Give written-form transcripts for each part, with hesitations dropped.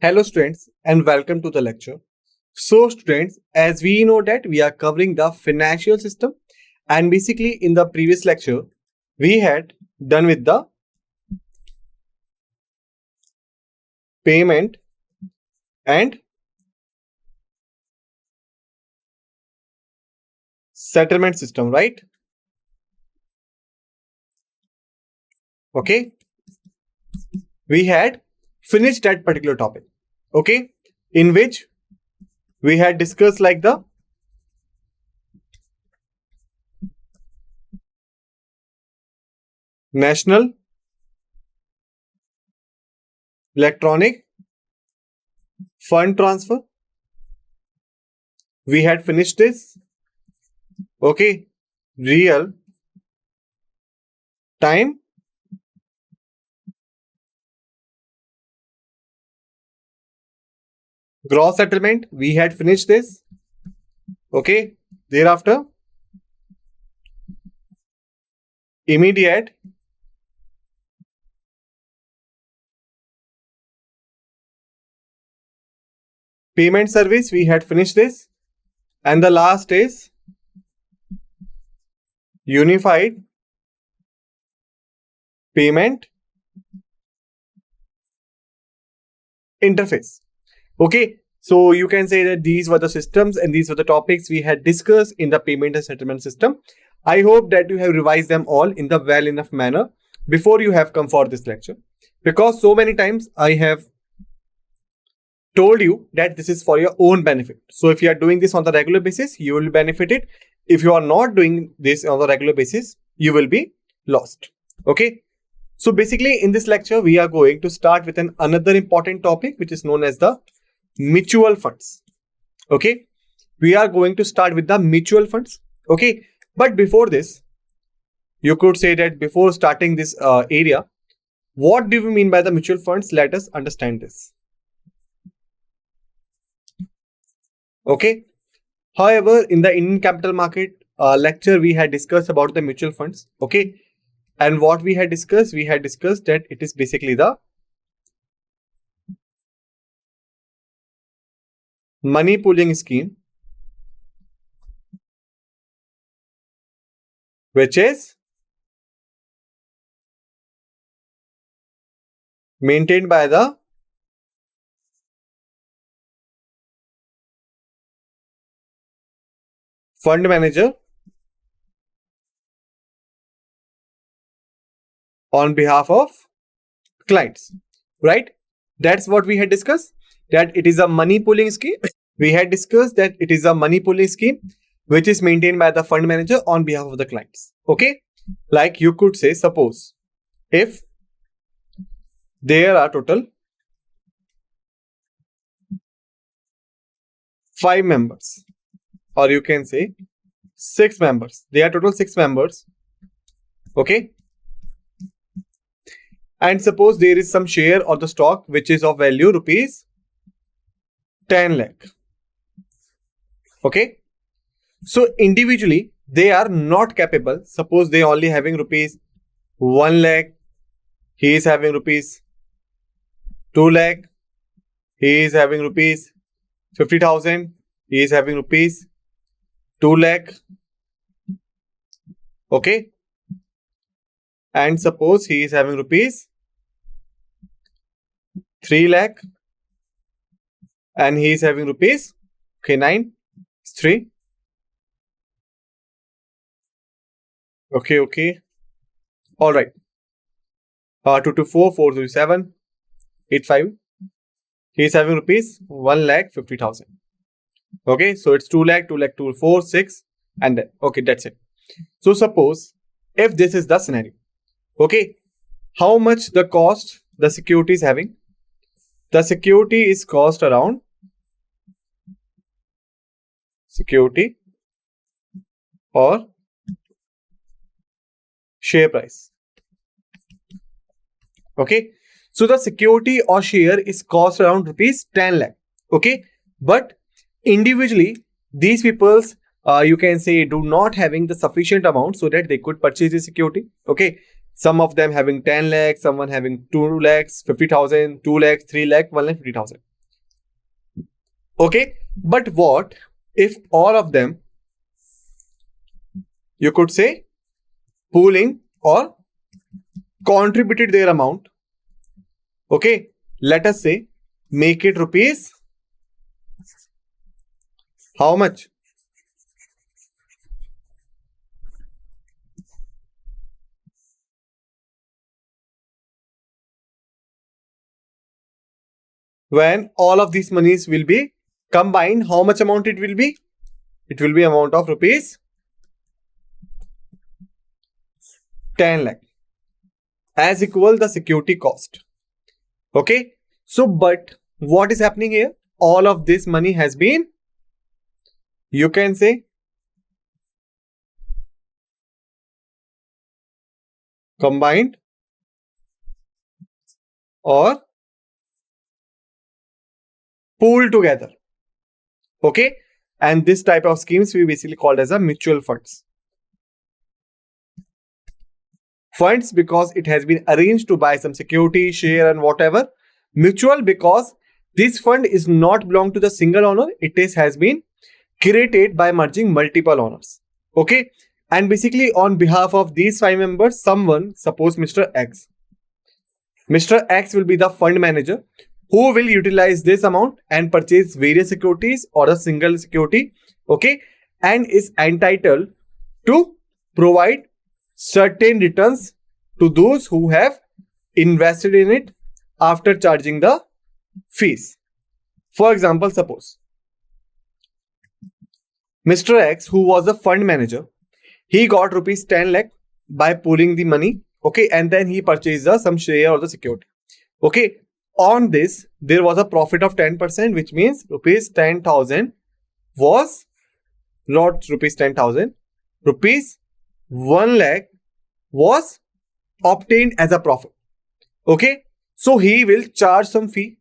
Hello students and welcome to the lecture. So students, as we know that we are covering the financial system, and basically in the previous lecture we had done with the payment and settlement system, right? Okay, we had finished that particular topic, okay, in which we had discussed like the national electronic fund transfer. We had finished this, okay, real time gross settlement. We had finished this, okay. Thereafter, immediate payment service, we had finished this, and the last is unified payment interface. Okay, so you can say that these were the systems and these were the topics we had discussed in the payment and settlement system. I hope that you have revised them all in the well enough manner before you have come for this lecture, because so many times I have told you that this is for your own benefit. So if you are doing this on the regular basis, you will benefit it. If you are not doing this on the regular basis, you will be lost. Okay, so basically in this lecture we are going to start with another important topic, which is known as the mutual funds. Okay, we are going to start with the mutual funds. Okay, but before this, you could say that before starting this area, what do we mean by the mutual funds? Let us understand this. Okay, however, in the Indian capital market lecture, we had discussed about the mutual funds. Okay, and what we had discussed that it is basically the money pooling scheme, which is maintained by the fund manager on behalf of clients, right? That's what we had discussed, that it is a money pooling scheme. We had discussed that it is a money pooling scheme which is maintained by the fund manager on behalf of the clients. Okay, like you could say, suppose if there are total 5 members, or you can say 6 members. There are total 6 members. Okay, and suppose there is some share or the stock which is of value rupees 10 lakh. Okay, so individually they are not capable. Suppose they only having rupees 1 lakh, he is having rupees 2 lakh, he is having rupees 50,000, he is having rupees 2 lakh. Okay, and suppose he is having rupees 3 lakh and he is having rupees 9 3. Okay, all right. 224 437 85. He is having rupees 1,50,000. Okay, so it's 2 lakh 2 4 6, and then okay, that's it. So suppose if this is the scenario, okay, how much the cost the security is having? The security is cost around security or share price. Okay, so the security or share is cost around rupees 10 lakh. Okay, but individually these people's you can say do not having the sufficient amount so that they could purchase the security. Okay, some of them having 10 lakhs, someone having 2 lakhs 50,000, 2 lakhs 3 lakh 1,50,000. Okay, but what if all of them, you could say, pooling or contributed their amount? Okay, let us say make it rupees how much? When all of these monies will be combined, how much amount it will be? It will be amount of rupees 10 lakh as equal the security cost. Okay, so but what is happening here? All of this money has been, you can say, combined or pooled together. Okay, and this type of schemes we basically called as a mutual funds. Funds because it has been arranged to buy some security, share and whatever. Mutual because this fund is not belong to the single owner. Has been curated by merging multiple owners. Okay, and basically on behalf of these 5 members, someone, suppose Mr. X. Mr. X will be the fund manager who will utilize this amount and purchase various securities or a single security. Okay, and is entitled to provide certain returns to those who have invested in it after charging the fees. For example, suppose Mr. X, who was a fund manager, he got rupees 10 lakh by pooling the money. Okay, and then he purchased some share or the security. Okay, on this there was a profit of 10%, which means rupees 10,000 was not rupees 10,000, rupees 1 lakh was obtained as a profit. Okay, so he will charge some fee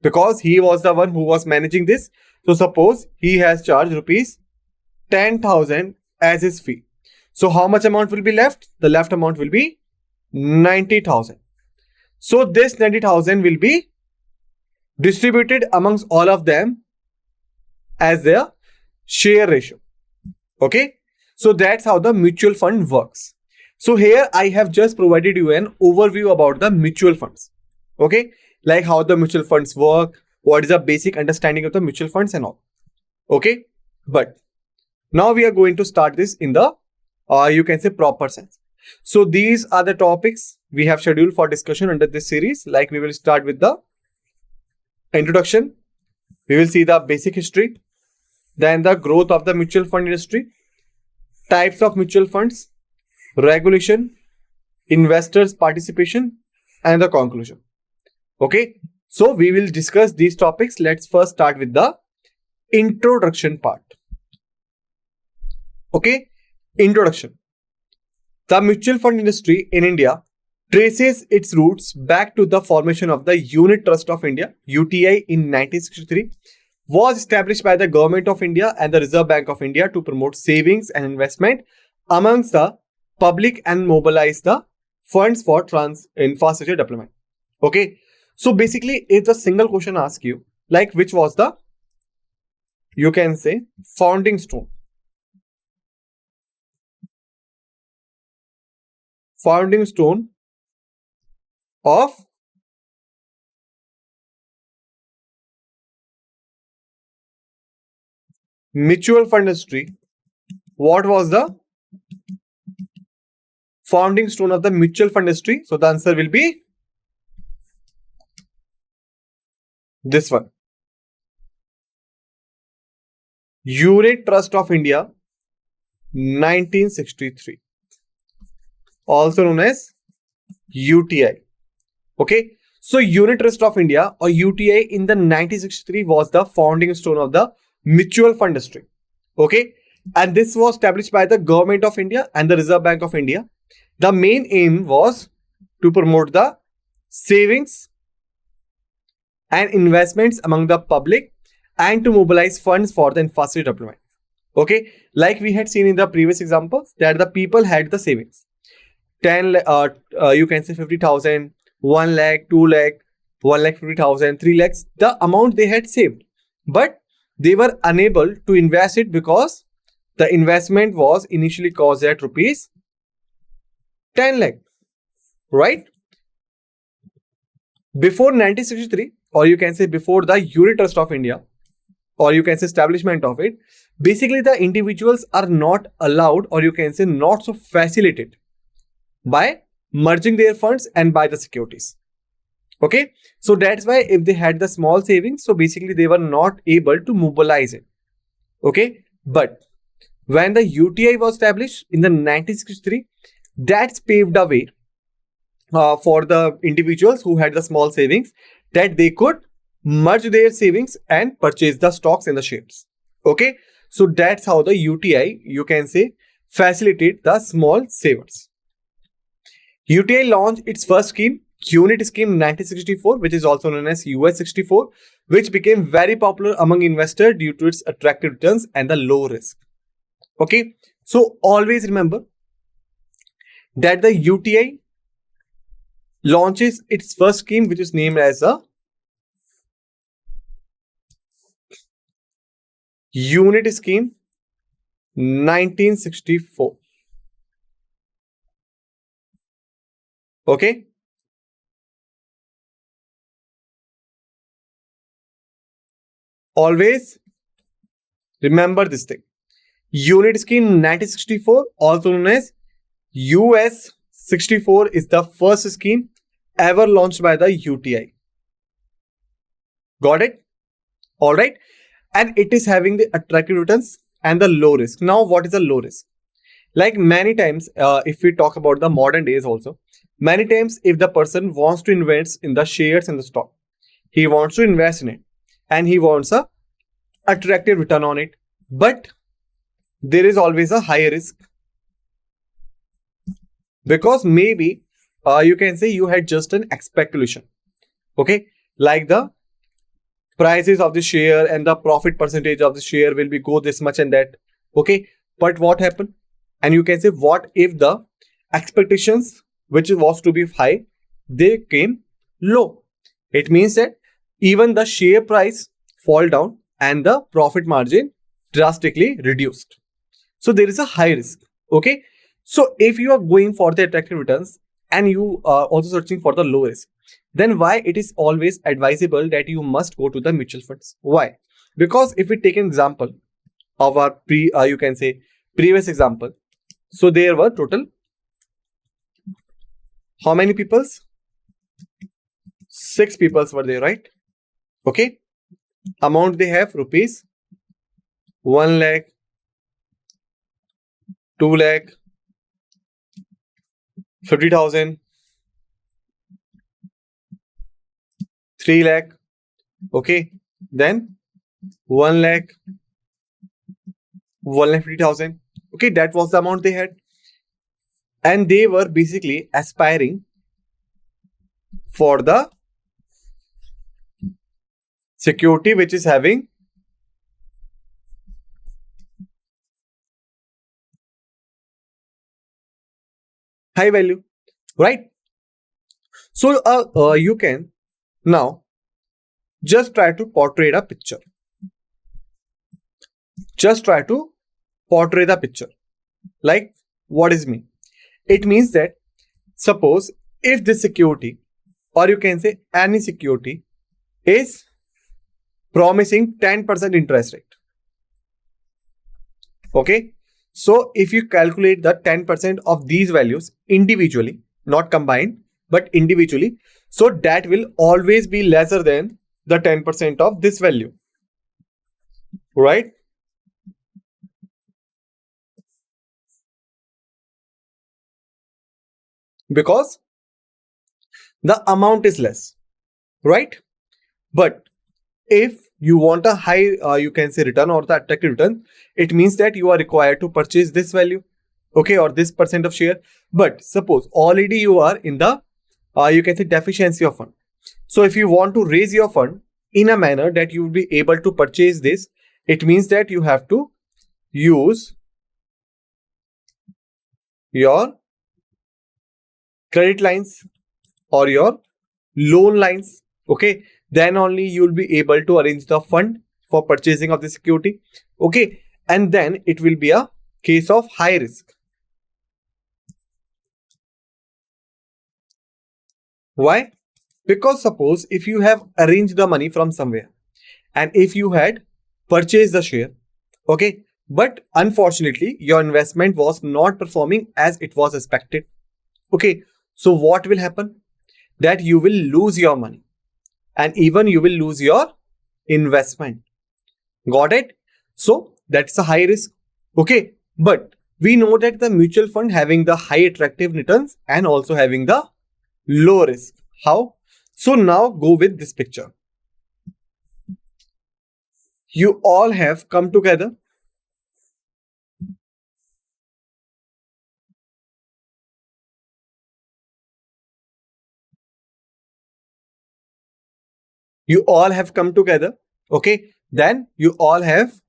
because he was the one who was managing this. So suppose he has charged rupees 10,000 as his fee. So how much amount will be left? The left amount will be 90,000. So this 90,000 will be distributed amongst all of them as their share ratio. Okay, so that's how the mutual fund works. So here I have just provided you an overview about the mutual funds. Okay, like how the mutual funds work, what is the basic understanding of the mutual funds and all. Okay, but now we are going to start this in the you can say proper sense. So these are the topics we have scheduled for discussion under this series. Like we will start with the introduction, we will see the basic history, then the growth of the mutual fund industry, types of mutual funds, regulation, investors participation and the conclusion. Okay, so we will discuss these topics. Let's first start with the introduction part. Okay, introduction. The mutual fund industry in India traces its roots back to the formation of the Unit Trust of India (UTI) in 1963. Was established by the Government of India and the Reserve Bank of India to promote savings and investment amongst the public and mobilize the funds for infrastructure development. Okay, so basically if the single question asks you like which was the, you can say, founding stone of mutual fund industry, what was the founding stone of the mutual fund industry? So the answer will be this one, Unit Trust of India 1963, also known as UTI. Okay, so Unit Trust of India or UTI in the 1963 was the founding stone of the mutual fund industry. Okay, and this was established by the Government of India and the Reserve Bank of India. The main aim was to promote the savings and investments among the public and to mobilize funds for the infrastructure development. Okay, like we had seen in the previous examples that the people had the savings 10 you can say 50,000, 1 lakh, 2 lakh, 1 lakh 50,000, 3 lakhs, the amount they had saved. But they were unable to invest it because the investment was initially caused at rupees 10 lakh, right? Before 1963, or you can say before the Unit Trust of India, or you can say establishment of it, basically the individuals are not allowed, or you can say not so facilitated by merging their funds and buy the securities. Okay, so that's why if they had the small savings, so basically they were not able to mobilize it. Okay, but when the UTI was established in the 1963, that's paved the way for the individuals who had the small savings, that they could merge their savings and purchase the stocks and the shares. Okay, so that's how the UTI, you can say, facilitate the small savers. UTI launched its first scheme, Unit Scheme, in 1964, which is also known as US 64, which became very popular among investors due to its attractive returns and the low risk. Okay, so always remember that the UTI launches its first scheme, which is named as a Unit Scheme 1964. Okay, always remember this thing. Unit Scheme 1964, also known as US 64, is the first scheme ever launched by the UTI. Got it? All right. And it is having the attractive returns and the low risk. Now, what is the low risk? Like many times, if we talk about the modern days also, many times if the person wants to invest in the shares and the stock, he wants to invest in it and he wants a attractive return on it, but there is always a high risk, because maybe you can say you had just an speculation. Okay, like the prices of the share and the profit percentage of the share will be go this much and that. Okay, but what happened? And you can say, what if the expectations which was to be high, they came low? It means that even the share price fall down and the profit margin drastically reduced. So there is a high risk. Okay, so if you are going for the attractive returns and you are also searching for the low risk, then why it is always advisable that you must go to the mutual funds? Why? Because if we take an example of our you can say previous example, so there were total how many peoples? 6 peoples were there, right? Okay, amount they have rupees 1 lakh, 2 lakh, 50,000, 3 lakh. Okay, then 1 lakh, 1,50,000. Okay, that was the amount they had, and they were basically aspiring for the security which is having high value, right? So you can now just try to portray a picture. Just try to portray the picture. Like, what is mean? It means that suppose if this security, or you can say any security, is promising 10% interest rate. Okay, so if you calculate the 10% of these values individually, not combined, but individually, so that will always be lesser than the 10% of this value, right? Because the amount is less, right? But if you want a high, you can say return or the attractive return, it means that you are required to purchase this value, okay, or this percent of share. But suppose already you are in the, you can say deficiency of fund. So if you want to raise your fund in a manner that you will be able to purchase this, it means that you have to use your credit lines or your loan lines. Okay, then only you will be able to arrange the fund for purchasing of the security. Okay, and then it will be a case of high risk. Why? Because suppose if you have arranged the money from somewhere and if you had purchased the share, okay, but unfortunately your investment was not performing as it was expected. Okay, so what will happen? That you will lose your money and even you will lose your investment. Got it? So that's a high risk. Okay, but we know that the mutual fund having the high attractive returns and also having the low risk. How? So now go with this picture. You all have come together. You all have come together. Okay, then you all have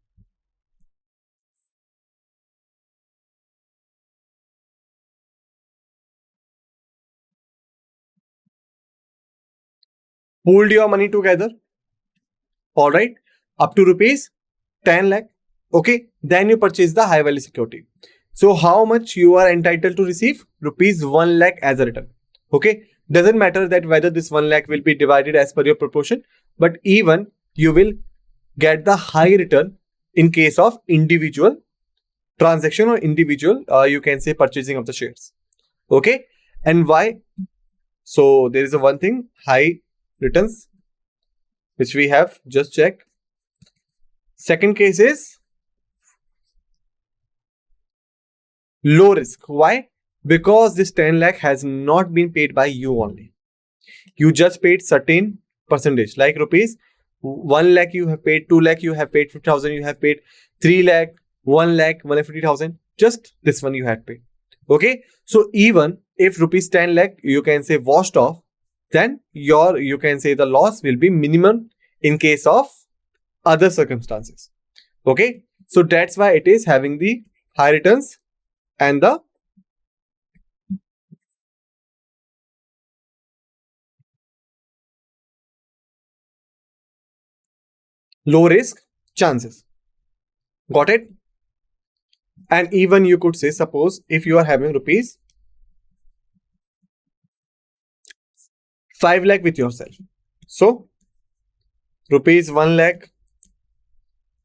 pooled your money together. All right, up to rupees 10 lakh. Okay, then you purchase the high value security. So how much you are entitled to receive? Rupees 1 lakh as a return. Okay, doesn't matter that whether this 1 lakh will be divided as per your proportion, but even you will get the high return in case of individual transaction or individual you can say purchasing of the shares. Okay, and why? So there is a one thing, high returns, which we have just checked. Second case is low risk. Why? Because this 10 lakh has not been paid by you only. You just paid certain percentage, like rupees 1 lakh you have paid, 2 lakh you have paid, 50,000 you have paid, 3 lakh, 1 lakh, 150,000, just this one you had paid. Okay, so even if rupees 10 lakh you can say washed off, then you can say the loss will be minimum in case of other circumstances. Okay, so that's why it is having the high returns and the low risk chances. Got it? And even you could say, suppose if you are having rupees 5 lakh with yourself. So rupees 1 lakh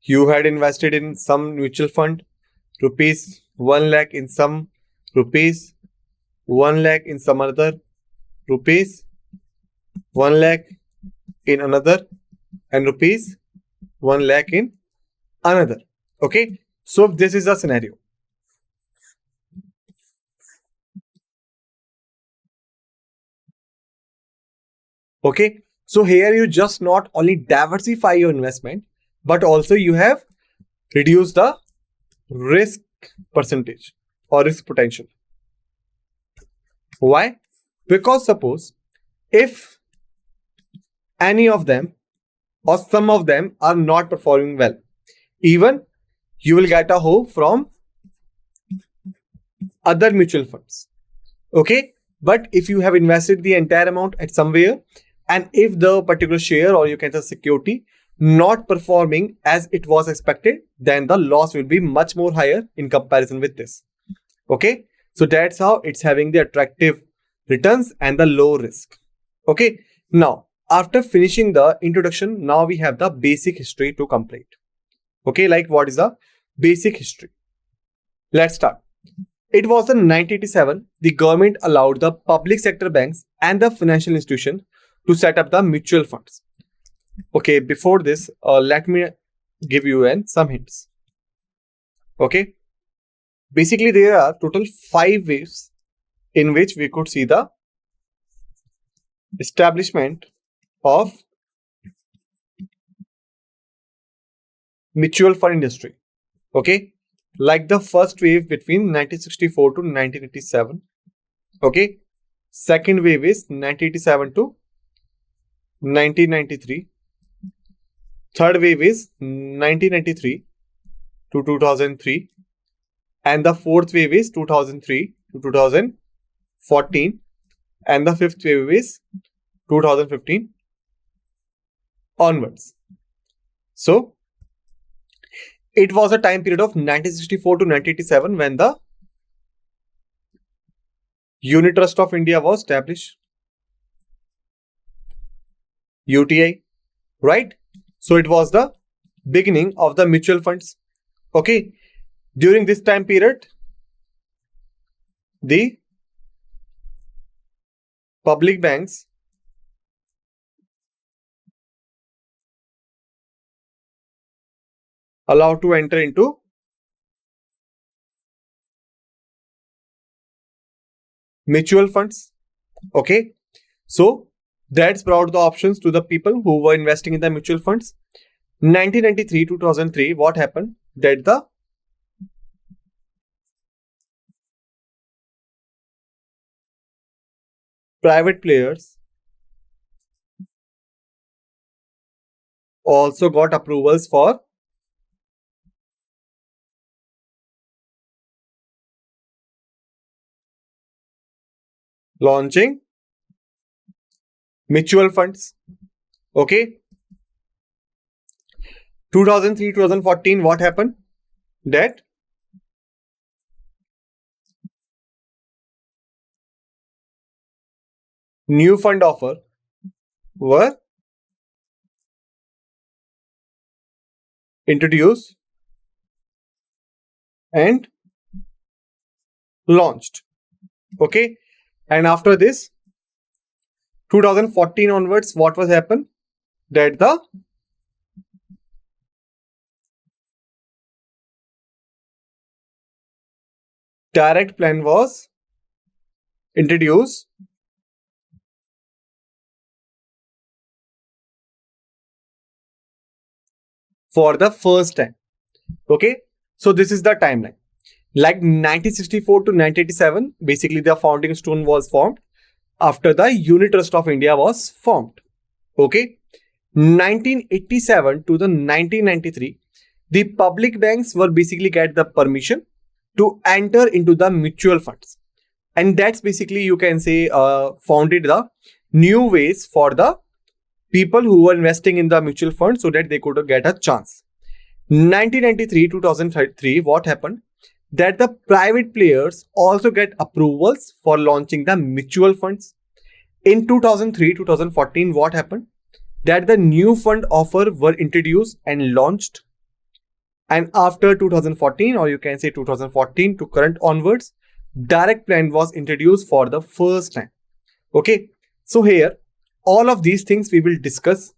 you had invested in some mutual fund, rupees 1 lakh in some, rupees 1 lakh in some other, rupees 1 lakh in another, and rupees 1 lakh in another. Okay, so this is a scenario. Okay, so here you just not only diversify your investment, but also you have reduced the risk percentage or risk potential. Why? Because suppose if any of them or some of them are not performing well, even you will get a hope from other mutual funds. Okay, but if you have invested the entire amount at somewhere, and if the particular share or you can say security not performing as it was expected, then the loss will be much more higher in comparison with this. Okay, so that's how it's having the attractive returns and the low risk. Okay, now after finishing the introduction, now we have the basic history to complete. Okay, like what is the basic history? Let's start. It was in 1987, the government allowed the public sector banks and the financial institution to set up the mutual funds. Okay, before this, let me give you some hints. Okay, basically there are total 5 ways in which we could see the establishment of mutual fund industry. Okay, like the first wave between 1964 to 1987. Okay, second wave is 1987 to 1993. Third wave is 1993 to 2003. And the fourth wave is 2003 to 2014. And the fifth wave is 2015 onwards. So it was a time period of 1964 to 1987 when the Unit Trust of India was established. UTI, right? So it was the beginning of the mutual funds. Okay. During this time period, the public banks allowed to enter into mutual funds. Okay. So that's brought the options to the people who were investing in the mutual funds. 1993 to 2003, what happened? That the private players also got approvals for launching mutual funds. Okay. 2003-2014, what happened? That new fund offer were introduced and launched. Okay. And after this, 2014 onwards, what was happened? That the direct plan was introduced for the first time. Okay. So this is the timeline. Like 1964 to 1987, basically the founding stone was formed after the Unit Trust of India was formed. Okay. 1987 to the 1993, the public banks were basically get the permission to enter into the mutual funds. And that's basically, you can say, founded the new ways for the people who were investing in the mutual fund so that they could get a chance. 1993 to 2003, what happened? That the private players also get approvals for launching the mutual funds. In 2003-2014, what happened? That the new fund offer were introduced and launched. And after 2014, or you can say 2014 to current onwards, direct plan was introduced for the first time. Okay. So here, all of these things we will discuss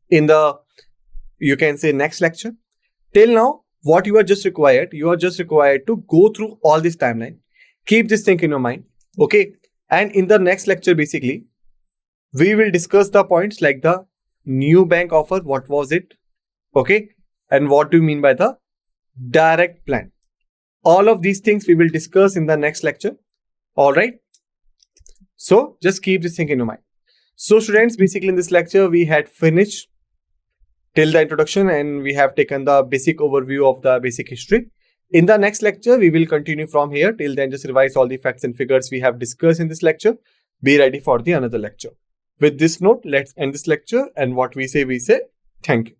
in the, you can say, next lecture. Till now, what you are just required to go through all this timeline. Keep this thing in your mind. Okay. And in the next lecture, basically, we will discuss the points like the new bank offer. What was it? Okay. And what do you mean by the direct plan? All of these things we will discuss in the next lecture. All right. So just keep this thing in your mind. So students, basically in this lecture, we had finished till the introduction and we have taken the basic overview of the basic history. In the next lecture, we will continue from here. Till then, just revise all the facts and figures we have discussed in this lecture. Be ready for the another lecture. With this note, let's end this lecture, and what we say, thank you.